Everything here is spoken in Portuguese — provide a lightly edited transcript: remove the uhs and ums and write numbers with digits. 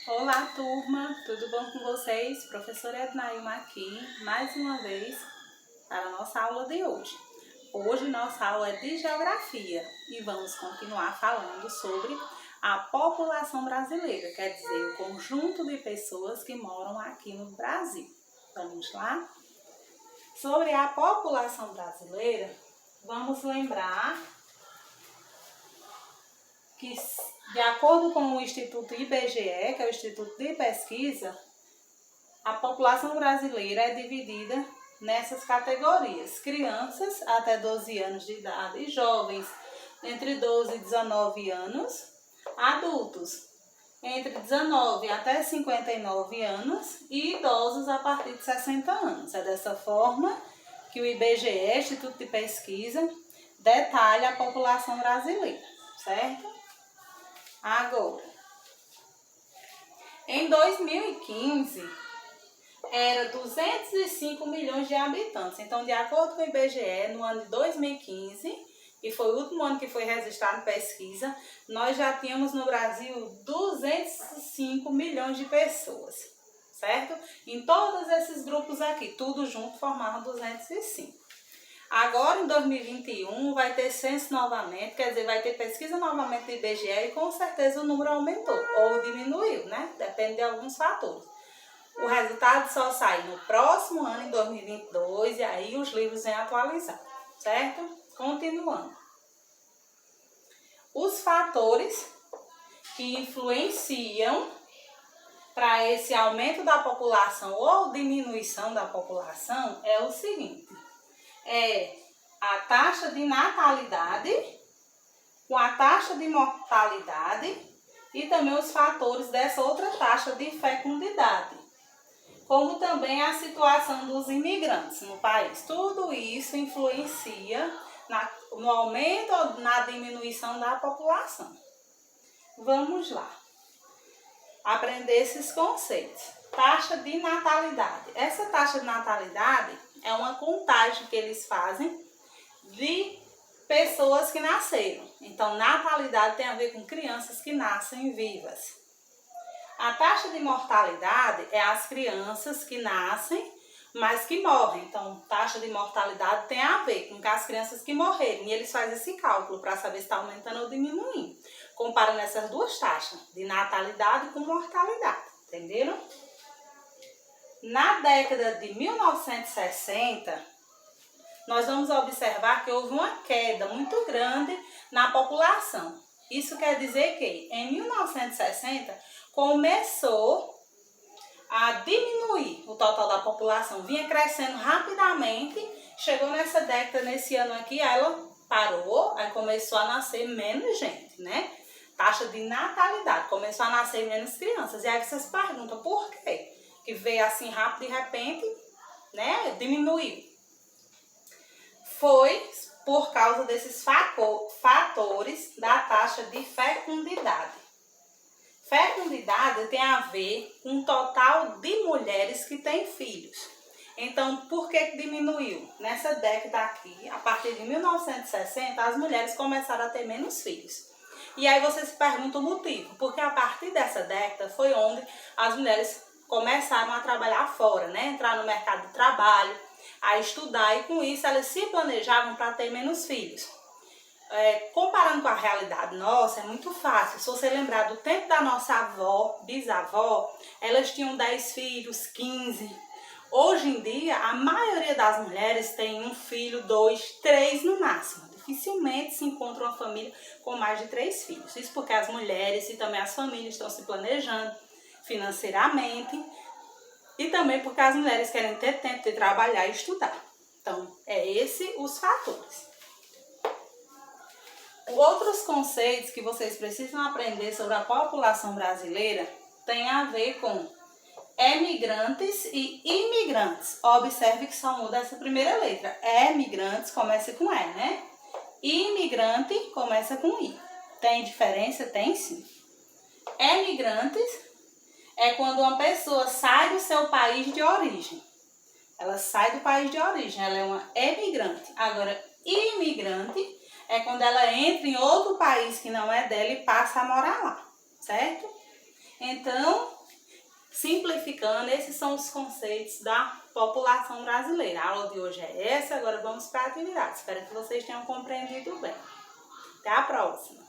Olá, turma! Tudo bom com vocês? Professora Ednailma aqui, mais uma vez, para a nossa aula de hoje. Hoje nossa aula é de Geografia e vamos continuar falando sobre a população brasileira, quer dizer, o conjunto de pessoas que moram aqui no Brasil. Vamos lá? Sobre a população brasileira, vamos lembrar que, de acordo com o Instituto IBGE, que é o Instituto de Pesquisa, a população brasileira é dividida nessas categorias: crianças até 12 anos de idade, jovens entre 12 e 19 anos, adultos entre 19 até 59 anos e idosos a partir de 60 anos. É dessa forma que o IBGE, Instituto de Pesquisa, detalha a população brasileira, certo? Agora, em 2015, era 205 milhões de habitantes. Então, de acordo com o IBGE, no ano de 2015, que foi o último ano que foi registrado pesquisa, nós já tínhamos no Brasil 205 milhões de pessoas, certo? Em todos esses grupos aqui, tudo junto formavam 205. Agora, em 2021, vai ter censo novamente, quer dizer, vai ter pesquisa novamente do IBGE e com certeza o número aumentou ou diminuiu, né? Depende de alguns fatores. O resultado só sai no próximo ano, em 2022, e aí os livros vêm atualizados, certo? Continuando. Os fatores que influenciam para esse aumento da população ou diminuição da população é o seguinte: é a taxa de natalidade com a taxa de mortalidade e também os fatores dessa outra taxa de fecundidade, como também a situação dos imigrantes no país. Tudo isso influencia no aumento ou na diminuição da população. Vamos lá aprender esses conceitos. Taxa de natalidade. Essa taxa de natalidade é uma contagem que eles fazem de pessoas que nasceram. Então, natalidade tem a ver com crianças que nascem vivas. A taxa de mortalidade é as crianças que nascem, mas que morrem. Então, taxa de mortalidade tem a ver com as crianças que morreram. E eles fazem esse cálculo para saber se está aumentando ou diminuindo. Comparando essas duas taxas, de natalidade com mortalidade. Entenderam? Na década de 1960, nós vamos observar que houve uma queda muito grande na população. Isso quer dizer que em 1960 começou a diminuir o total da população, vinha crescendo rapidamente, chegou nessa década, nesse ano aqui, ela parou, aí começou a nascer menos gente, né? Taxa de natalidade, começou a nascer menos crianças. E aí vocês perguntam por quê? Que veio assim rápido, de repente, né, diminuiu. Foi por causa desses fatores da taxa de fecundidade. Fecundidade tem a ver com o total de mulheres que têm filhos. Então, por que diminuiu? Nessa década aqui, a partir de 1960, as mulheres começaram a ter menos filhos. E aí você se pergunta o motivo, porque a partir dessa década foi onde as mulheres começaram a trabalhar fora, né? Entrar no mercado de trabalho, a estudar, e com isso elas se planejavam para ter menos filhos. Comparando com a realidade nossa, é muito fácil. Se você lembrar do tempo da nossa avó, bisavó, elas tinham 10 filhos, 15. Hoje em dia, a maioria das mulheres tem um filho, 2, 3 no máximo. Dificilmente se encontra uma família com mais de 3 filhos. Isso porque as mulheres e também as famílias estão se planejando financeiramente e também porque as mulheres querem ter tempo de trabalhar e estudar. Então, os fatores. Outros conceitos que vocês precisam aprender sobre a população brasileira têm a ver com emigrantes e imigrantes. Observe que só muda essa primeira letra. Emigrantes começa com E, né? Imigrante começa com I. Tem diferença? Tem sim. Emigrantes é quando uma pessoa sai do seu país de origem. Ela sai do país de origem, ela é uma emigrante. Agora, imigrante é quando ela entra em outro país que não é dela e passa a morar lá, certo? Então, simplificando, esses são os conceitos da população brasileira. A aula de hoje é essa, agora vamos para a atividade. Espero que vocês tenham compreendido bem. Até a próxima!